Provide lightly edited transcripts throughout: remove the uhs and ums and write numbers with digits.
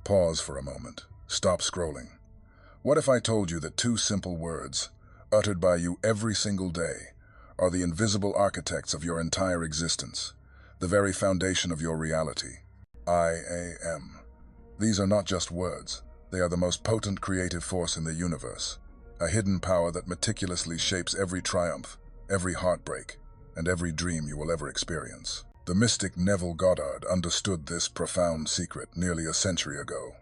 Pause for a moment. Stop scrolling. What if I told you that two simple words, uttered by you every single day, are the invisible architects of your entire existence, the very foundation of your reality? I am. These are not just words. They are the most potent creative force in the universe, a hidden power that meticulously shapes every triumph, every heartbreak, and every dream you will ever experience. The mystic Neville Goddard understood this profound secret nearly a century ago,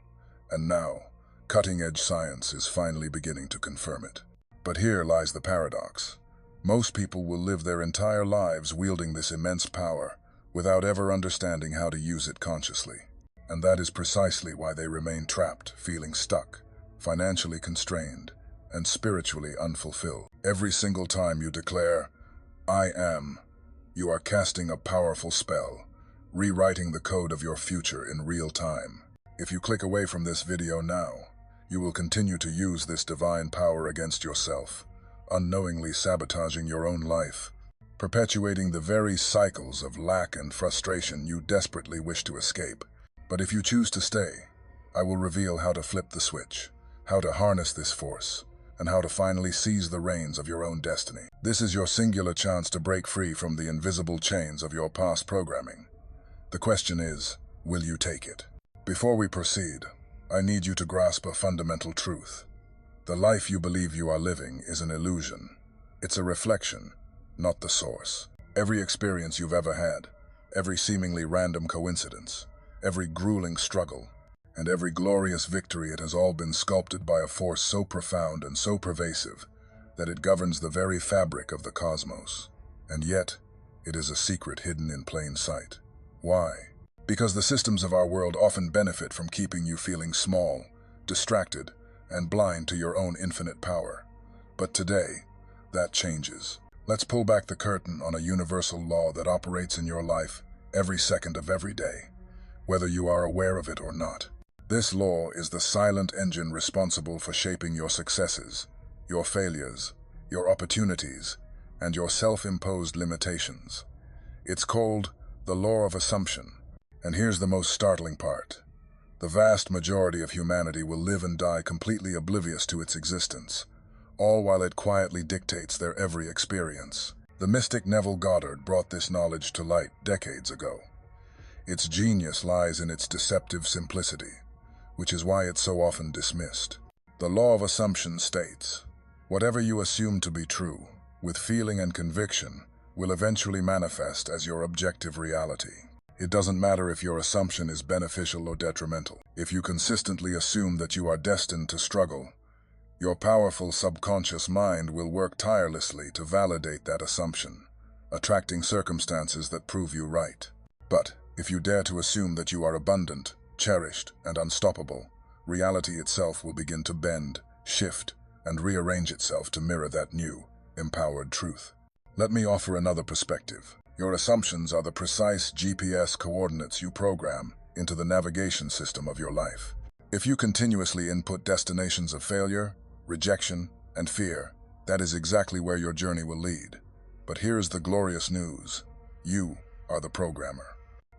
and now, cutting-edge science is finally beginning to confirm it. But here lies the paradox. Most people will live their entire lives wielding this immense power without ever understanding how to use it consciously. And that is precisely why they remain trapped, feeling stuck, financially constrained, and spiritually unfulfilled. Every single time you declare, "I am," you are casting a powerful spell, rewriting the code of your future in real time. If you click away from this video now, you will continue to use this divine power against yourself, unknowingly sabotaging your own life, perpetuating the very cycles of lack and frustration you desperately wish to escape. But if you choose to stay, I will reveal how to flip the switch, how to harness this force, and how to finally seize the reins of your own destiny. This is your singular chance to break free from the invisible chains of your past programming. The question is, will you take it? Before we proceed, I need you to grasp a fundamental truth. The life you believe you are living is an illusion. It's a reflection, not the source. Every experience you've ever had, every seemingly random coincidence, every grueling struggle, and every glorious victory, it has all been sculpted by a force so profound and so pervasive that it governs the very fabric of the cosmos. And yet, it is a secret hidden in plain sight. Why? Because the systems of our world often benefit from keeping you feeling small, distracted, and blind to your own infinite power. But today, that changes. Let's pull back the curtain on a universal law that operates in your life every second of every day, whether you are aware of it or not. This law is the silent engine responsible for shaping your successes, your failures, your opportunities, and your self-imposed limitations. It's called the law of assumption. And here's the most startling part. The vast majority of humanity will live and die completely oblivious to its existence, all while it quietly dictates their every experience. The mystic Neville Goddard brought this knowledge to light decades ago. Its genius lies in its deceptive simplicity, which is why it's so often dismissed. The law of assumption states, whatever you assume to be true, with feeling and conviction, will eventually manifest as your objective reality. It doesn't matter if your assumption is beneficial or detrimental. If you consistently assume that you are destined to struggle, your powerful subconscious mind will work tirelessly to validate that assumption, attracting circumstances that prove you right. But if you dare to assume that you are abundant, cherished, and unstoppable, reality itself will begin to bend, shift, and rearrange itself to mirror that new, empowered truth. Let me offer another perspective. Your assumptions are the precise GPS coordinates you program into the navigation system of your life. If you continuously input destinations of failure, rejection, and fear, that is exactly where your journey will lead. But here's the glorious news. You are the programmer.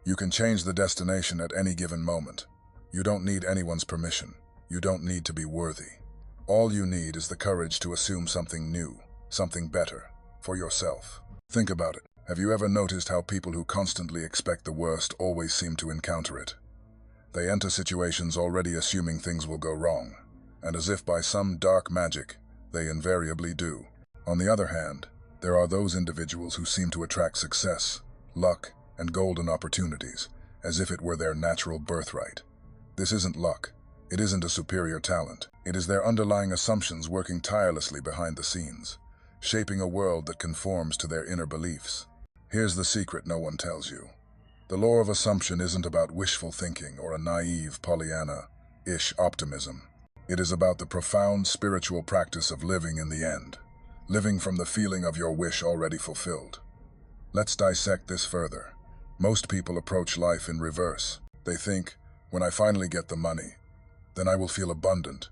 You can change the destination at any given moment. You don't need anyone's permission. You don't need to be worthy. All you need is the courage to assume something new, something better, for yourself. Think about it. Have you ever noticed how people who constantly expect the worst always seem to encounter it? They enter situations already assuming things will go wrong, and as if by some dark magic, they invariably do. On the other hand, there are those individuals who seem to attract success, luck, and golden opportunities, as if it were their natural birthright. This isn't luck. It isn't a superior talent. It is their underlying assumptions working tirelessly behind the scenes, shaping a world that conforms to their inner beliefs. Here's the secret no one tells you. The law of assumption isn't about wishful thinking or a naive Pollyanna-ish optimism. It is about the profound spiritual practice of living in the end, living from the feeling of your wish already fulfilled. Let's dissect this further. Most people approach life in reverse. They think, when I finally get the money, then I will feel abundant.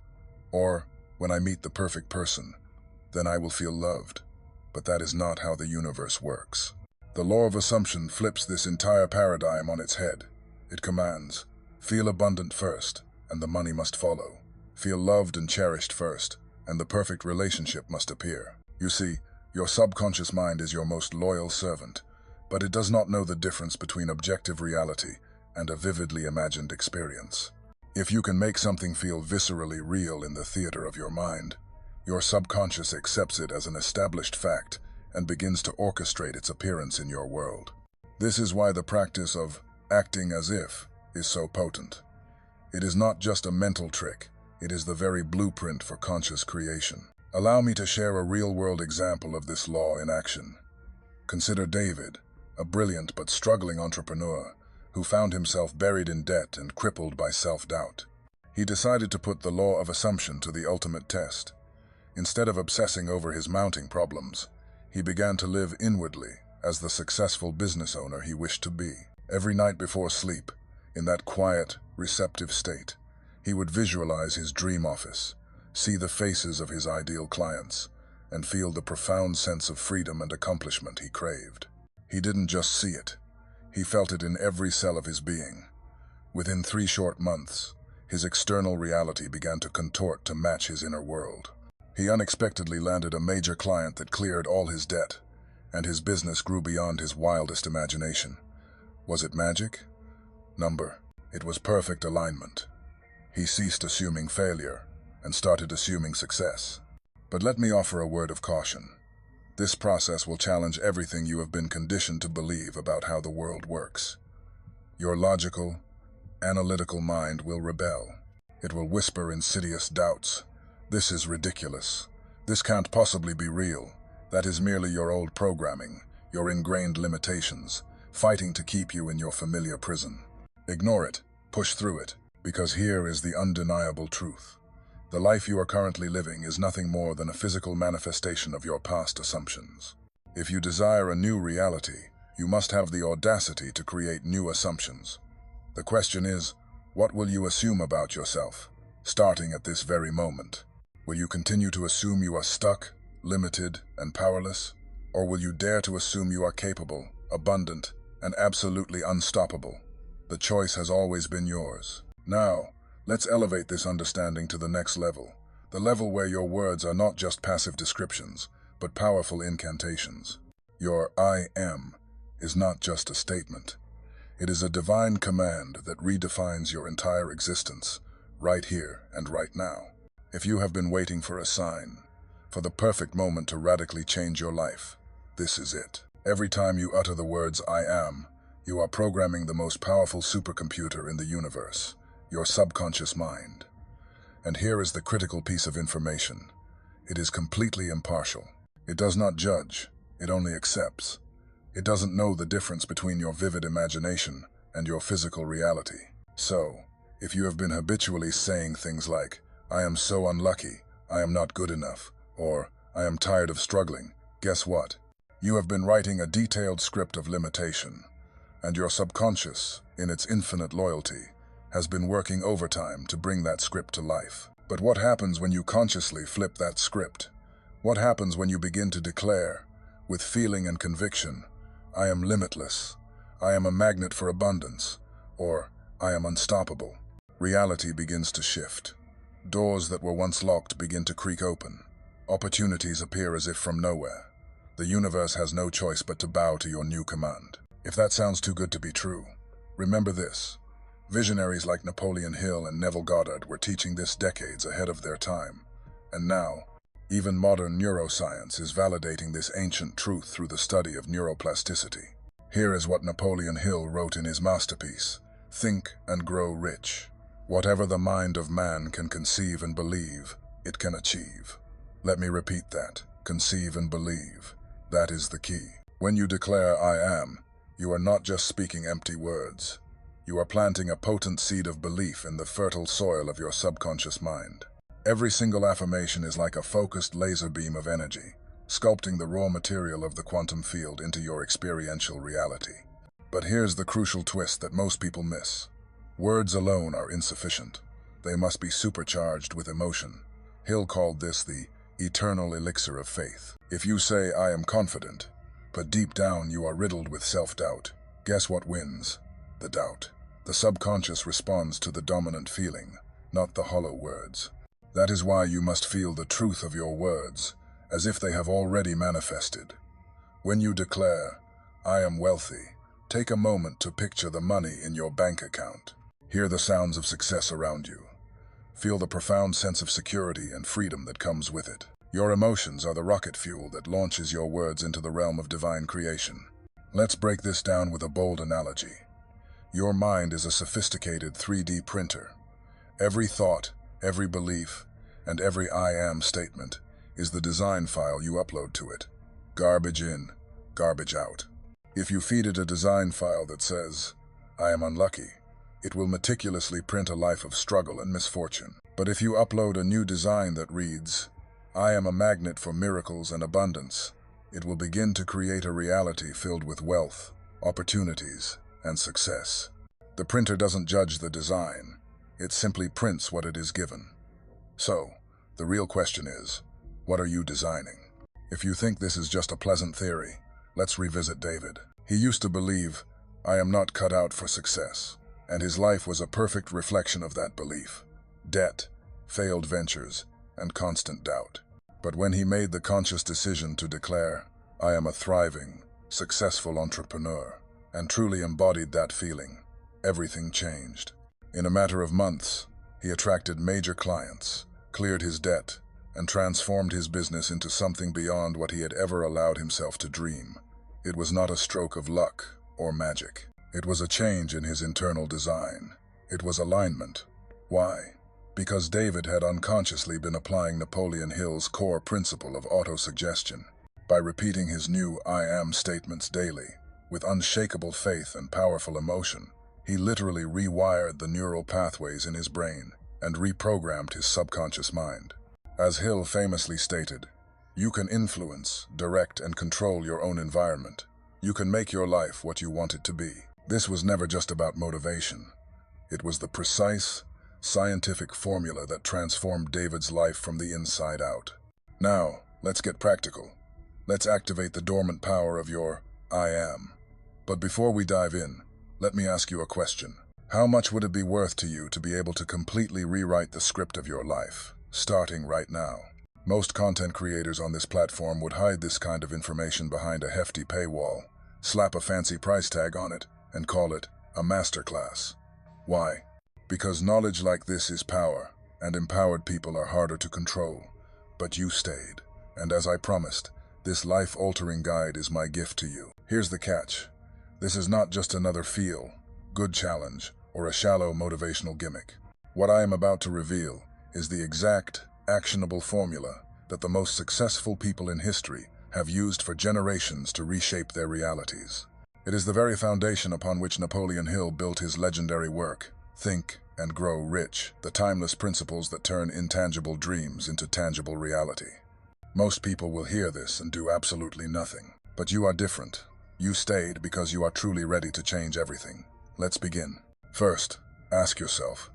Or, when I meet the perfect person, then I will feel loved. But that is not how the universe works. The law of assumption flips this entire paradigm on its head. It commands, feel abundant first, and the money must follow. Feel loved and cherished first, and the perfect relationship must appear. You see, your subconscious mind is your most loyal servant, but it does not know the difference between objective reality and a vividly imagined experience. If you can make something feel viscerally real in the theater of your mind, your subconscious accepts it as an established fact and begins to orchestrate its appearance in your world. This is why the practice of acting as if is so potent. It is not just a mental trick, it is the very blueprint for conscious creation. Allow me to share a real-world example of this law in action. Consider David, a brilliant but struggling entrepreneur who found himself buried in debt and crippled by self-doubt. He decided to put the law of assumption to the ultimate test. Instead of obsessing over his mounting problems, he began to live inwardly as the successful business owner he wished to be. Every night before sleep, in that quiet, receptive state, he would visualize his dream office, see the faces of his ideal clients, and feel the profound sense of freedom and accomplishment he craved. He didn't just see it, he felt it in every cell of his being. Within 3 short months, his external reality began to contort to match his inner world. He unexpectedly landed a major client that cleared all his debt, and his business grew beyond his wildest imagination. Was it magic? Number. It was perfect alignment. He ceased assuming failure and started assuming success. But let me offer a word of caution. This process will challenge everything you have been conditioned to believe about how the world works. Your logical, analytical mind will rebel. It will whisper insidious doubts. This is ridiculous. This can't possibly be real. That is merely your old programming, your ingrained limitations, fighting to keep you in your familiar prison. Ignore it, push through it, because here is the undeniable truth. The life you are currently living is nothing more than a physical manifestation of your past assumptions. If you desire a new reality, you must have the audacity to create new assumptions. The question is, what will you assume about yourself, starting at this very moment? Will you continue to assume you are stuck, limited, and powerless? Or will you dare to assume you are capable, abundant, and absolutely unstoppable? The choice has always been yours. Now, let's elevate this understanding to the next level, the level where your words are not just passive descriptions, but powerful incantations. Your I am is not just a statement. It is a divine command that redefines your entire existence, right here and right now. If you have been waiting for a sign, for the perfect moment to radically change your life, this is it. Every time you utter the words I am, you are programming the most powerful supercomputer in the universe, your subconscious mind. And here is the critical piece of information. It is completely impartial. It does not judge, it only accepts. It doesn't know the difference between your vivid imagination and your physical reality. So, if you have been habitually saying things like, I am so unlucky, I am not good enough, or I am tired of struggling, guess what? You have been writing a detailed script of limitation, and your subconscious, in its infinite loyalty, has been working overtime to bring that script to life. But what happens when you consciously flip that script? What happens when you begin to declare, with feeling and conviction, I am limitless, I am a magnet for abundance, or I am unstoppable? Reality begins to shift. Doors that were once locked begin to creak open. Opportunities appear as if from nowhere. The universe has no choice but to bow to your new command. If that sounds too good to be true, remember this. Visionaries like Napoleon Hill and Neville Goddard were teaching this decades ahead of their time. And now, even modern neuroscience is validating this ancient truth through the study of neuroplasticity. Here is what Napoleon Hill wrote in his masterpiece, Think and Grow Rich. Whatever the mind of man can conceive and believe, it can achieve. Let me repeat that. Conceive and believe. That is the key. When you declare I am, you are not just speaking empty words. You are planting a potent seed of belief in the fertile soil of your subconscious mind. Every single affirmation is like a focused laser beam of energy, sculpting the raw material of the quantum field into your experiential reality. But here's the crucial twist that most people miss. Words alone are insufficient. They must be supercharged with emotion. Hill called this the eternal elixir of faith. If you say, I am confident, but deep down you are riddled with self-doubt, guess what wins? The doubt. The subconscious responds to the dominant feeling, not the hollow words. That is why you must feel the truth of your words, as if they have already manifested. When you declare, "I am wealthy," take a moment to picture the money in your bank account. Hear the sounds of success around you. Feel the profound sense of security and freedom that comes with it. Your emotions are the rocket fuel that launches your words into the realm of divine creation. Let's break this down with a bold analogy. Your mind is a sophisticated 3D printer. Every thought, every belief, and every "I am" statement is the design file you upload to it. Garbage in, garbage out. If you feed it a design file that says, "I am unlucky," it will meticulously print a life of struggle and misfortune. But if you upload a new design that reads, "I am a magnet for miracles and abundance," it will begin to create a reality filled with wealth, opportunities, and success. The printer doesn't judge the design. It simply prints what it is given. So, the real question is, what are you designing? If you think this is just a pleasant theory, let's revisit David. He used to believe, "I am not cut out for success," and his life was a perfect reflection of that belief. Debt, failed ventures, and constant doubt. But when he made the conscious decision to declare, "I am a thriving, successful entrepreneur," and truly embodied that feeling, everything changed. In a matter of months, he attracted major clients, cleared his debt, and transformed his business into something beyond what he had ever allowed himself to dream. It was not a stroke of luck or magic. It was a change in his internal design. It was alignment. Why? Because David had unconsciously been applying Napoleon Hill's core principle of autosuggestion. By repeating his new "I am" statements daily, with unshakable faith and powerful emotion, he literally rewired the neural pathways in his brain and reprogrammed his subconscious mind. As Hill famously stated, "You can influence, direct, and control your own environment. You can make your life what you want it to be." This was never just about motivation. It was the precise, scientific formula that transformed David's life from the inside out. Now, let's get practical. Let's activate the dormant power of your "I am." But before we dive in, let me ask you a question. How much would it be worth to you to be able to completely rewrite the script of your life, starting right now? Most content creators on this platform would hide this kind of information behind a hefty paywall, slap a fancy price tag on it, and call it a masterclass. Why? Because knowledge like this is power, and empowered people are harder to control. But you stayed, and as I promised, this life-altering guide is my gift to you. Here's the catch. This is not just another feel-good challenge or a shallow motivational gimmick. What I am about to reveal is the exact, actionable formula that the most successful people in history have used for generations to reshape their realities. It is the very foundation upon which Napoleon Hill built his legendary work, Think and Grow Rich, the timeless principles that turn intangible dreams into tangible reality. Most people will hear this and do absolutely nothing. But you are different. You stayed because you are truly ready to change everything. Let's begin. First, ask yourself,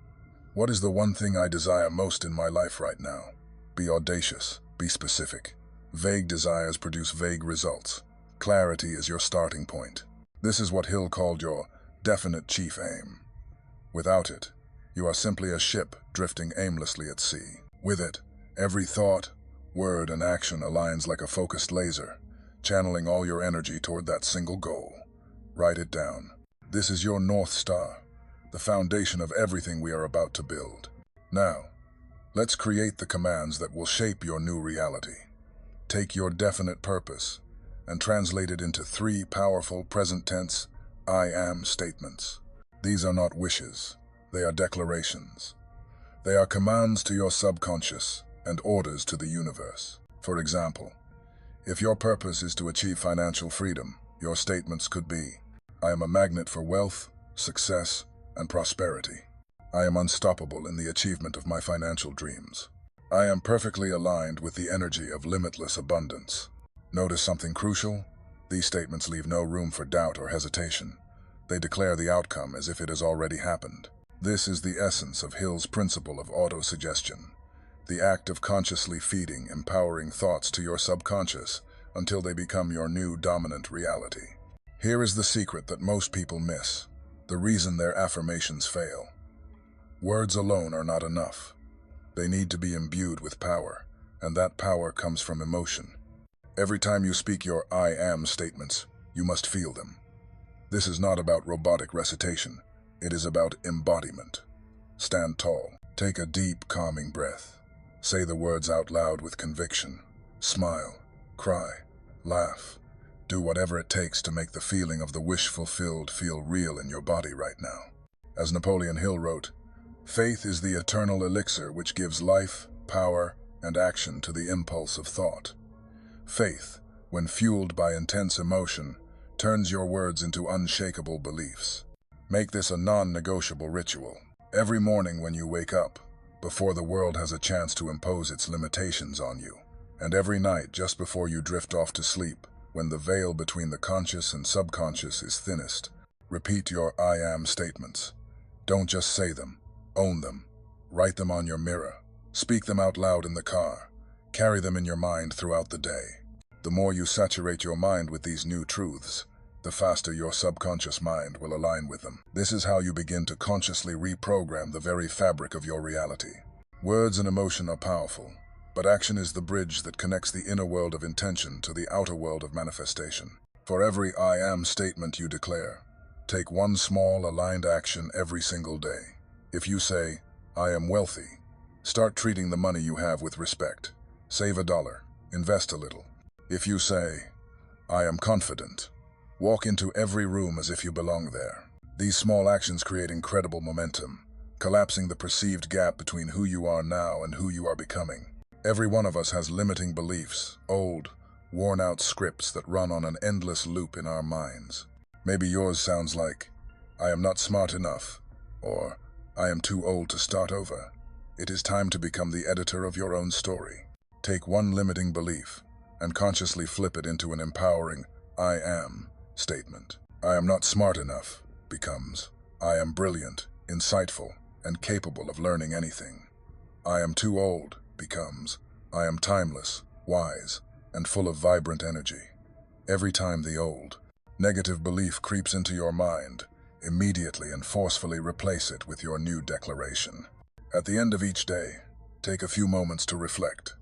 what is the one thing I desire most in my life right now? Be audacious. Be specific. Vague desires produce vague results. Clarity is your starting point. This is what Hill called your definite chief aim. Without it, you are simply a ship drifting aimlessly at sea. With it, every thought, word, and action aligns like a focused laser, channeling all your energy toward that single goal. Write it down. This is your North Star, the foundation of everything we are about to build. Now, let's create the commands that will shape your new reality. Take your definite purpose and translate it into 3 powerful present-tense "I am" statements. These are not wishes, they are declarations. They are commands to your subconscious and orders to the universe. For example, if your purpose is to achieve financial freedom, your statements could be, "I am a magnet for wealth, success, and prosperity. I am unstoppable in the achievement of my financial dreams. I am perfectly aligned with the energy of limitless abundance." Notice something crucial? These statements leave no room for doubt or hesitation. They declare the outcome as if it has already happened. This is the essence of Hill's principle of autosuggestion, the act of consciously feeding empowering thoughts to your subconscious until they become your new dominant reality. Here is the secret that most people miss, the reason their affirmations fail. Words alone are not enough. They need to be imbued with power, and that power comes from emotion. Every time you speak your I am statements, you must feel them. This is not about robotic recitation. It is about embodiment. Stand tall. Take a deep, calming breath. Say the words out loud with conviction. Smile, cry, laugh. Do whatever it takes to make the feeling of the wish fulfilled feel real in your body right now. As Napoleon Hill wrote, "Faith is the eternal elixir which gives life, power, and action to the impulse of thought." Faith, when fueled by intense emotion, turns your words into unshakable beliefs. Make this a non-negotiable ritual. Every morning when you wake up, before the world has a chance to impose its limitations on you, and every night just before you drift off to sleep, when the veil between the conscious and subconscious is thinnest, repeat your I am statements. Don't just say them, own them. Write them on your mirror. Speak them out loud in the car. Carry them in your mind throughout the day. The more you saturate your mind with these new truths, the faster your subconscious mind will align with them. This is how you begin to consciously reprogram the very fabric of your reality. Words and emotion are powerful, but action is the bridge that connects the inner world of intention to the outer world of manifestation. For every I am statement you declare, take one small, aligned action every single day. If you say, I am wealthy, start treating the money you have with respect. Save $1, invest a little. If you say, I am confident, walk into every room as if you belong there. These small actions create incredible momentum, collapsing the perceived gap between who you are now and who you are becoming. Every one of us has limiting beliefs, old, worn-out scripts that run on an endless loop in our minds. Maybe yours sounds like, I am not smart enough, or I am too old to start over. It is time to become the editor of your own story. Take one limiting belief and consciously flip it into an empowering I am statement. I am not smart enough becomes, I am brilliant, insightful, and capable of learning anything. I am too old becomes, I am timeless, wise, and full of vibrant energy. Every time the old, negative belief creeps into your mind, immediately and forcefully replace it with your new declaration. At the end of each day, take a few moments to reflect.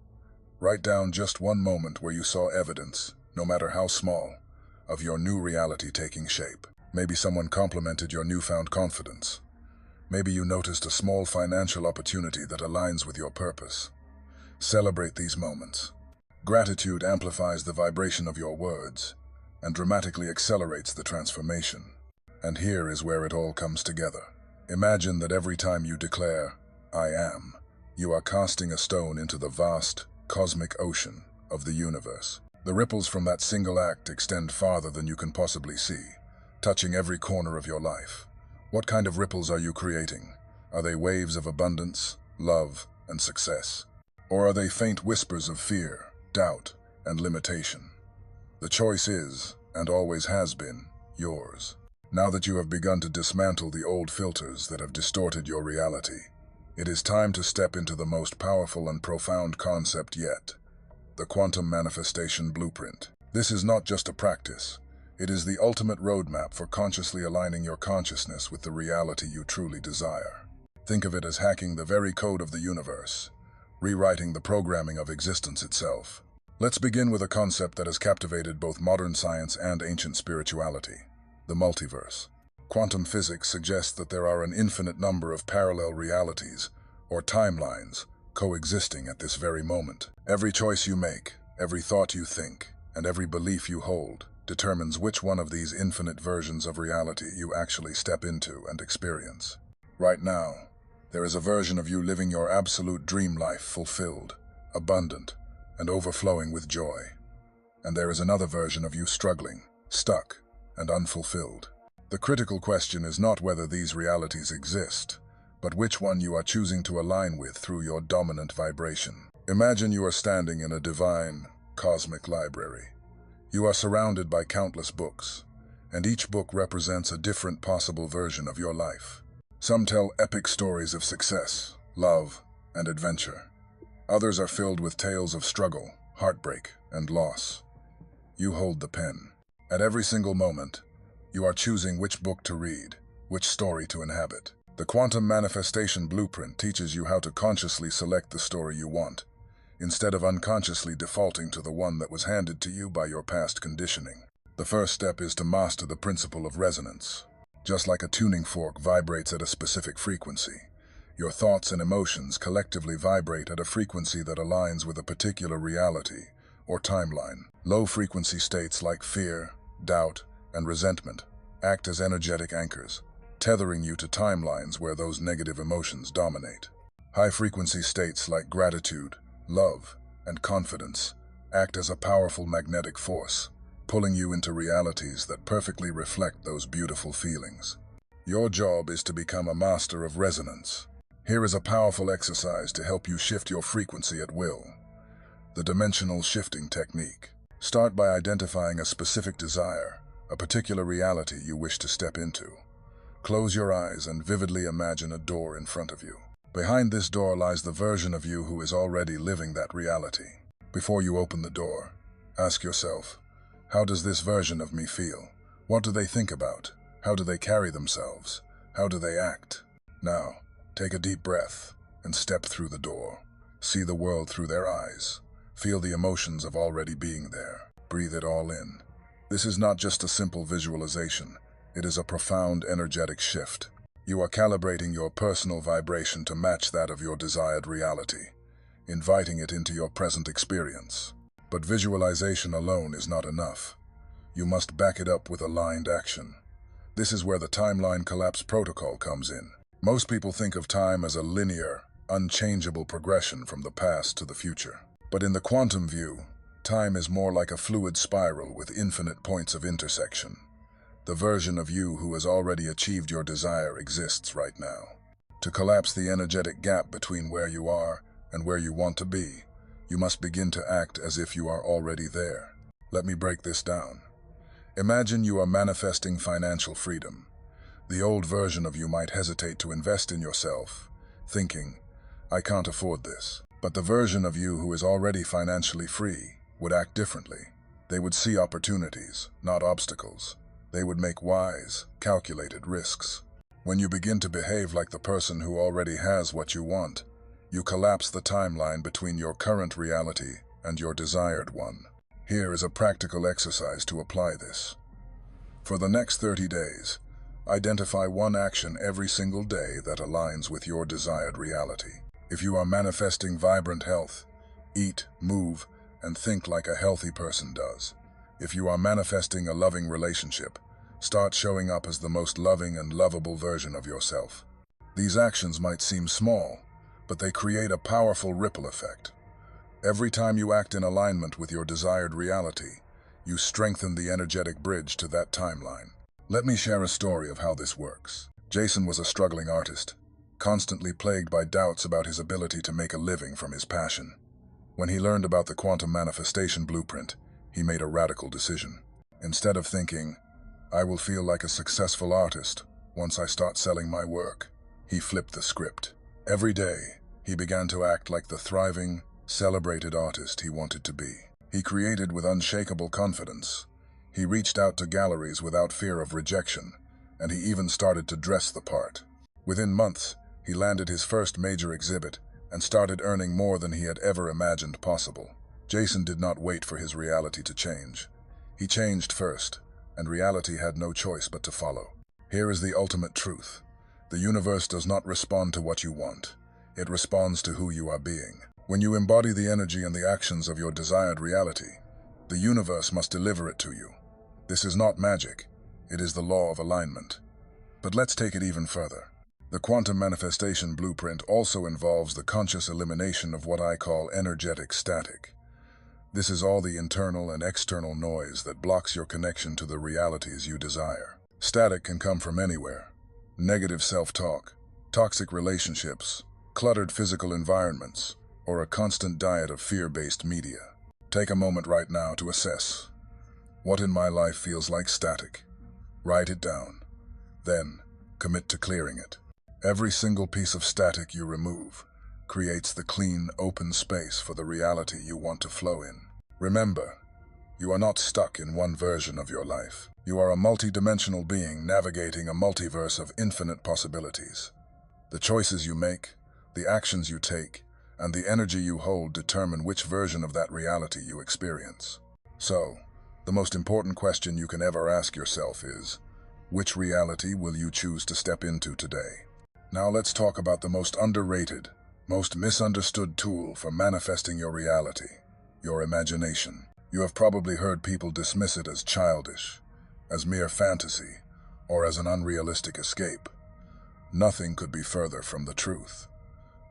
Write down just one moment where you saw evidence, no matter how small, of your new reality taking shape. Maybe someone complimented your newfound confidence. Maybe you noticed a small financial opportunity that aligns with your purpose. Celebrate these moments. Gratitude amplifies the vibration of your words and dramatically accelerates the transformation. And here is where it all comes together. Imagine that every time you declare, I am, you are casting a stone into the vast, cosmic ocean of the universe. The ripples from that single act extend farther than you can possibly see, touching every corner of your life. What kind of ripples are you creating? Are they waves of abundance, love, and success? Or are they faint whispers of fear, doubt, and limitation? The choice is, and always has been, yours. Now that you have begun to dismantle the old filters that have distorted your reality, it is time to step into the most powerful and profound concept yet, the quantum manifestation blueprint. This is not just a practice. It is the ultimate roadmap for consciously aligning your consciousness with the reality you truly desire. Think of it as hacking the very code of the universe, rewriting the programming of existence itself. Let's begin with a concept that has captivated both modern science and ancient spirituality, the multiverse. Quantum physics suggests that there are an infinite number of parallel realities, or timelines, coexisting at this very moment. Every choice you make, every thought you think, and every belief you hold determines which one of these infinite versions of reality you actually step into and experience. Right now, there is a version of you living your absolute dream life fulfilled, abundant, and overflowing with joy. And there is another version of you struggling, stuck, and unfulfilled. The critical question is not whether these realities exist, but which one you are choosing to align with through your dominant vibration. Imagine you are standing in a divine, cosmic library. You are surrounded by countless books, and each book represents a different possible version of your life. Some tell epic stories of success, love, and adventure. Others are filled with tales of struggle, heartbreak, and loss. You hold the pen. At every single moment, you are choosing which book to read, which story to inhabit. The Quantum Manifestation Blueprint teaches you how to consciously select the story you want, instead of unconsciously defaulting to the one that was handed to you by your past conditioning. The first step is to master the principle of resonance. Just like a tuning fork vibrates at a specific frequency, your thoughts and emotions collectively vibrate at a frequency that aligns with a particular reality or timeline. Low-frequency states like fear, doubt, and resentment act as energetic anchors, tethering you to timelines where those negative emotions dominate. High-frequency states like gratitude, love, and confidence act as a powerful magnetic force, pulling you into realities that perfectly reflect those beautiful feelings. Your job is to become a master of resonance. Here is a powerful exercise to help you shift your frequency at will. The dimensional shifting technique. Start by identifying a specific desire, a particular reality you wish to step into. Close your eyes and vividly imagine a door in front of you. Behind this door lies the version of you who is already living that reality. Before you open the door, ask yourself, how does this version of me feel? What do they think about? How do they carry themselves? How do they act? Now, take a deep breath and step through the door. See the world through their eyes. Feel the emotions of already being there. Breathe it all in. This is not just a simple visualization. It is a profound energetic shift. You are calibrating your personal vibration to match that of your desired reality, inviting it into your present experience. But visualization alone is not enough. You must back it up with aligned action. This is where the timeline collapse protocol comes in. Most people think of time as a linear, unchangeable progression from the past to the future. But in the quantum view, time is more like a fluid spiral with infinite points of intersection. The version of you who has already achieved your desire exists right now. To collapse the energetic gap between where you are and where you want to be, you must begin to act as if you are already there. Let me break this down. Imagine you are manifesting financial freedom. The old version of you might hesitate to invest in yourself, thinking, I can't afford this. But the version of you who is already financially free would act differently. They would see opportunities, not obstacles. They would make wise, calculated risks. When you begin to behave like the person who already has what you want, you collapse the timeline between your current reality and your desired one. Here is a practical exercise to apply this. For the next 30 days, identify one action every single day that aligns with your desired reality. If you are manifesting vibrant health, eat, move, and think like a healthy person does. If you are manifesting a loving relationship, start showing up as the most loving and lovable version of yourself. These actions might seem small, but they create a powerful ripple effect. Every time you act in alignment with your desired reality, you strengthen the energetic bridge to that timeline. Let me share a story of how this works. Jason was a struggling artist, constantly plagued by doubts about his ability to make a living from his passion. When he learned about the Quantum Manifestation Blueprint, he made a radical decision. Instead of thinking, I will feel like a successful artist once I start selling my work, he flipped the script. Every day, he began to act like the thriving, celebrated artist he wanted to be. He created with unshakable confidence. He reached out to galleries without fear of rejection, and he even started to dress the part. Within months, he landed his first major exhibit and started earning more than he had ever imagined possible. Jason did not wait for his reality to change. He changed first, and reality had no choice but to follow. Here is the ultimate truth. The universe does not respond to what you want. It responds to who you are being. When you embody the energy and the actions of your desired reality, the universe must deliver it to you. This is not magic. It is the law of alignment. But let's take it even further. The Quantum Manifestation Blueprint also involves the conscious elimination of what I call energetic static. This is all the internal and external noise that blocks your connection to the realities you desire. Static can come from anywhere. Negative self-talk, toxic relationships, cluttered physical environments, or a constant diet of fear-based media. Take a moment right now to assess. What in my life feels like static? Write it down. Then, commit to clearing it. Every single piece of static you remove creates the clean, open space for the reality you want to flow in. Remember, you are not stuck in one version of your life. You are a multi-dimensional being navigating a multiverse of infinite possibilities. The choices you make, the actions you take, and the energy you hold determine which version of that reality you experience. So, the most important question you can ever ask yourself is, which reality will you choose to step into today? Now let's talk about the most underrated, most misunderstood tool for manifesting your reality, your imagination. You have probably heard people dismiss it as childish, as mere fantasy, or as an unrealistic escape. Nothing could be further from the truth.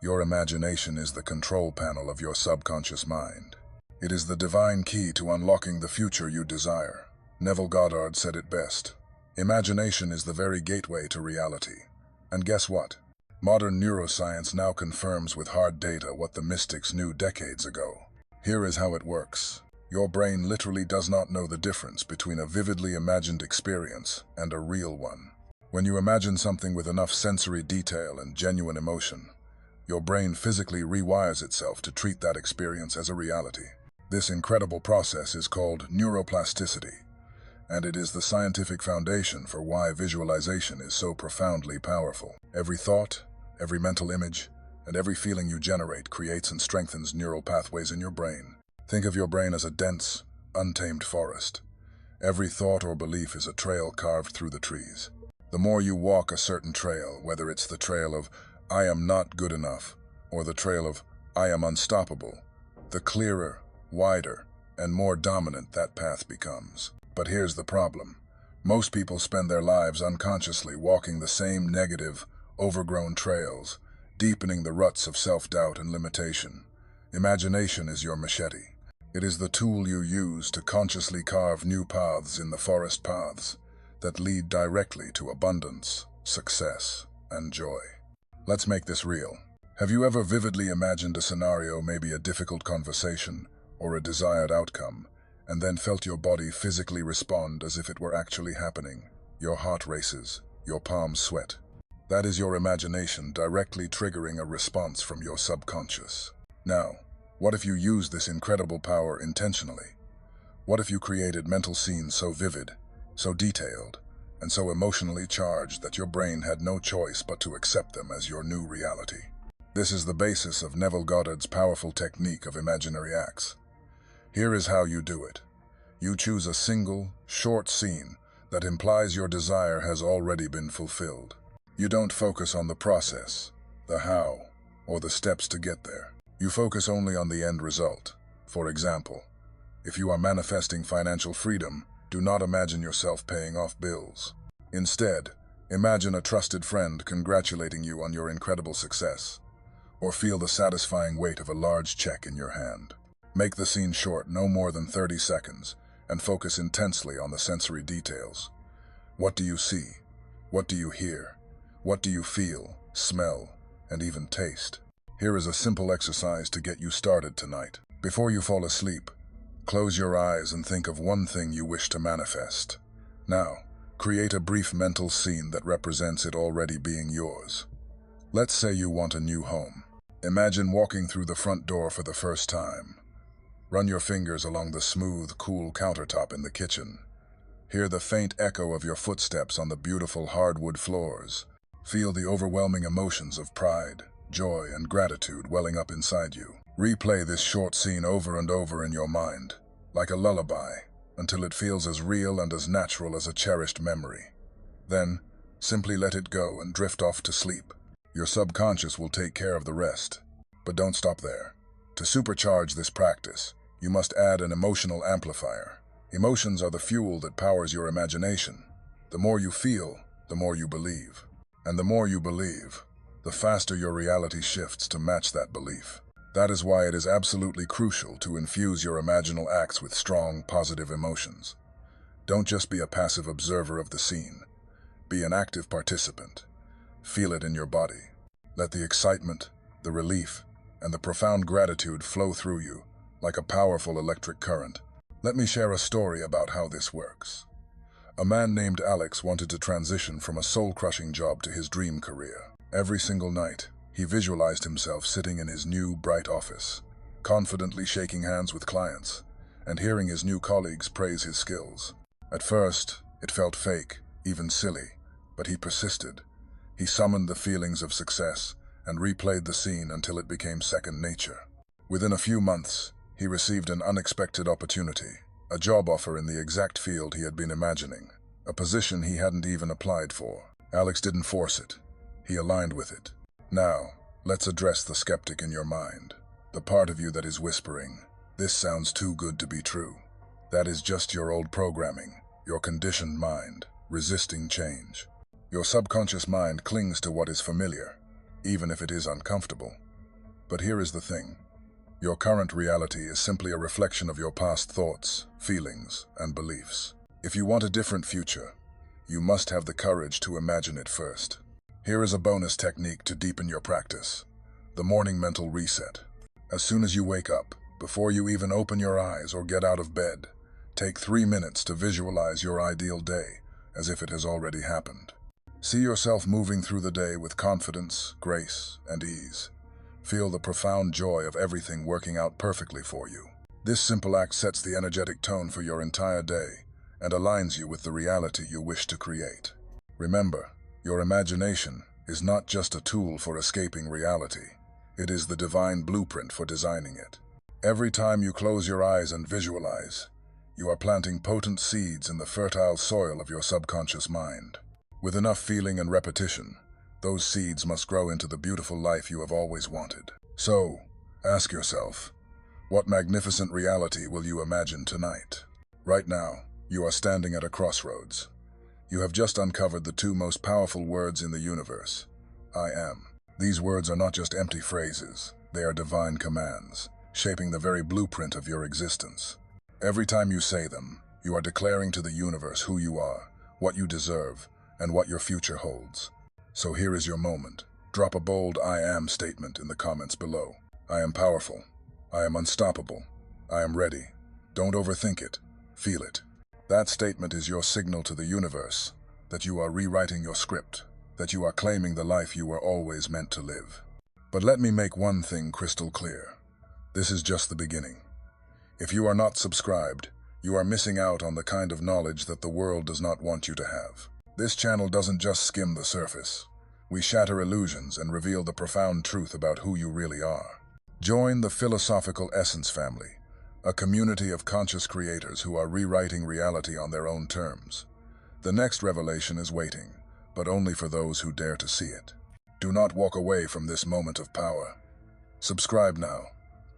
Your imagination is the control panel of your subconscious mind. It is the divine key to unlocking the future you desire. Neville Goddard said it best. Imagination is the very gateway to reality. And guess what? Modern neuroscience now confirms with hard data what the mystics knew decades ago. Here is how it works. Your brain literally does not know the difference between a vividly imagined experience and a real one. When you imagine something with enough sensory detail and genuine emotion, your brain physically rewires itself to treat that experience as a reality. This incredible process is called neuroplasticity, and it is the scientific foundation for why visualization is so profoundly powerful. Every thought, every mental image, and every feeling you generate creates and strengthens neural pathways in your brain. Think of your brain as a dense, untamed forest. Every thought or belief is a trail carved through the trees. The more you walk a certain trail, whether it's the trail of "I am not good enough" or the trail of "I am unstoppable," the clearer, wider, and more dominant that path becomes. But here's the problem. Most people spend their lives unconsciously walking the same negative, overgrown trails, deepening the ruts of self-doubt and limitation. Imagination is your machete. It is the tool you use to consciously carve new paths in the forest paths that lead directly to abundance, success, and joy. Let's make this real. Have you ever vividly imagined a scenario, maybe a difficult conversation or a desired outcome, and then felt your body physically respond as if it were actually happening? Your heart races, your palms sweat. That is your imagination directly triggering a response from your subconscious. Now, what if you used this incredible power intentionally? What if you created mental scenes so vivid, so detailed, and so emotionally charged that your brain had no choice but to accept them as your new reality? This is the basis of Neville Goddard's powerful technique of imaginary acts. Here is how you do it. You choose a single, short scene that implies your desire has already been fulfilled. You don't focus on the process, the how, or the steps to get there. You focus only on the end result. For example, if you are manifesting financial freedom, do not imagine yourself paying off bills. Instead, imagine a trusted friend congratulating you on your incredible success, or feel the satisfying weight of a large check in your hand. Make the scene short, no more than 30 seconds, and focus intensely on the sensory details. What do you see? What do you hear? What do you feel, smell, and even taste? Here is a simple exercise to get you started tonight. Before you fall asleep, close your eyes and think of one thing you wish to manifest. Now, create a brief mental scene that represents it already being yours. Let's say you want a new home. Imagine walking through the front door for the first time. Run your fingers along the smooth, cool countertop in the kitchen. Hear the faint echo of your footsteps on the beautiful hardwood floors. Feel the overwhelming emotions of pride, joy, and gratitude welling up inside you. Replay this short scene over and over in your mind, like a lullaby, until it feels as real and as natural as a cherished memory. Then, simply let it go and drift off to sleep. Your subconscious will take care of the rest. But don't stop there. To supercharge this practice, you must add an emotional amplifier. Emotions are the fuel that powers your imagination. The more you feel, the more you believe. And the more you believe, the faster your reality shifts to match that belief. That is why it is absolutely crucial to infuse your imaginal acts with strong, positive emotions. Don't just be a passive observer of the scene. Be an active participant. Feel it in your body. Let the excitement, the relief, and the profound gratitude flow through you like a powerful electric current. Let me share a story about how this works. A man named Alex wanted to transition from a soul-crushing job to his dream career. Every single night, he visualized himself sitting in his new, bright office, confidently shaking hands with clients, and hearing his new colleagues praise his skills. At first, it felt fake, even silly, but he persisted. He summoned the feelings of success and replayed the scene until it became second nature. Within a few months, he received an unexpected opportunity, a job offer in the exact field he had been imagining, a position he hadn't even applied for. Alex didn't force it. He aligned with it. Now, let's address the skeptic in your mind, the part of you that is whispering, "This sounds too good to be true." That is just your old programming, your conditioned mind, resisting change. Your subconscious mind clings to what is familiar, even if it is uncomfortable. But here is the thing. Your current reality is simply a reflection of your past thoughts, feelings, and beliefs. If you want a different future, you must have the courage to imagine it first. Here is a bonus technique to deepen your practice: the morning mental reset. As soon as you wake up, before you even open your eyes or get out of bed, take 3 minutes to visualize your ideal day as if it has already happened. See yourself moving through the day with confidence, grace, and ease. Feel the profound joy of everything working out perfectly for you. This simple act sets the energetic tone for your entire day and aligns you with the reality you wish to create. Remember, your imagination is not just a tool for escaping reality. It is the divine blueprint for designing it. Every time you close your eyes and visualize, you are planting potent seeds in the fertile soil of your subconscious mind. With enough feeling and repetition, those seeds must grow into the beautiful life you have always wanted. So, ask yourself, what magnificent reality will you imagine tonight? Right now, you are standing at a crossroads. You have just uncovered the two most powerful words in the universe: I am. These words are not just empty phrases, they are divine commands, shaping the very blueprint of your existence. Every time you say them, you are declaring to the universe who you are, what you deserve, and what your future holds. So here is your moment. Drop a bold "I am" statement in the comments below. I am powerful. I am unstoppable. I am ready. Don't overthink it. Feel it. That statement is your signal to the universe that you are rewriting your script, that you are claiming the life you were always meant to live. But let me make one thing crystal clear. This is just the beginning. If you are not subscribed, you are missing out on the kind of knowledge that the world does not want you to have. This channel doesn't just skim the surface. We shatter illusions and reveal the profound truth about who you really are. Join the Philosophical Essence family, a community of conscious creators who are rewriting reality on their own terms. The next revelation is waiting, but only for those who dare to see it. Do not walk away from this moment of power. Subscribe now,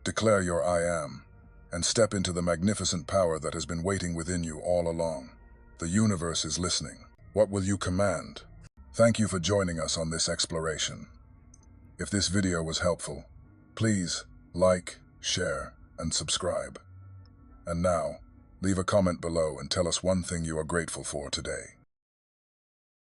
declare your I am, and step into the magnificent power that has been waiting within you all along. The universe is listening. What will you command? Thank you for joining us on this exploration. If this video was helpful, please like, share, and subscribe. And now, leave a comment below and tell us one thing you are grateful for today.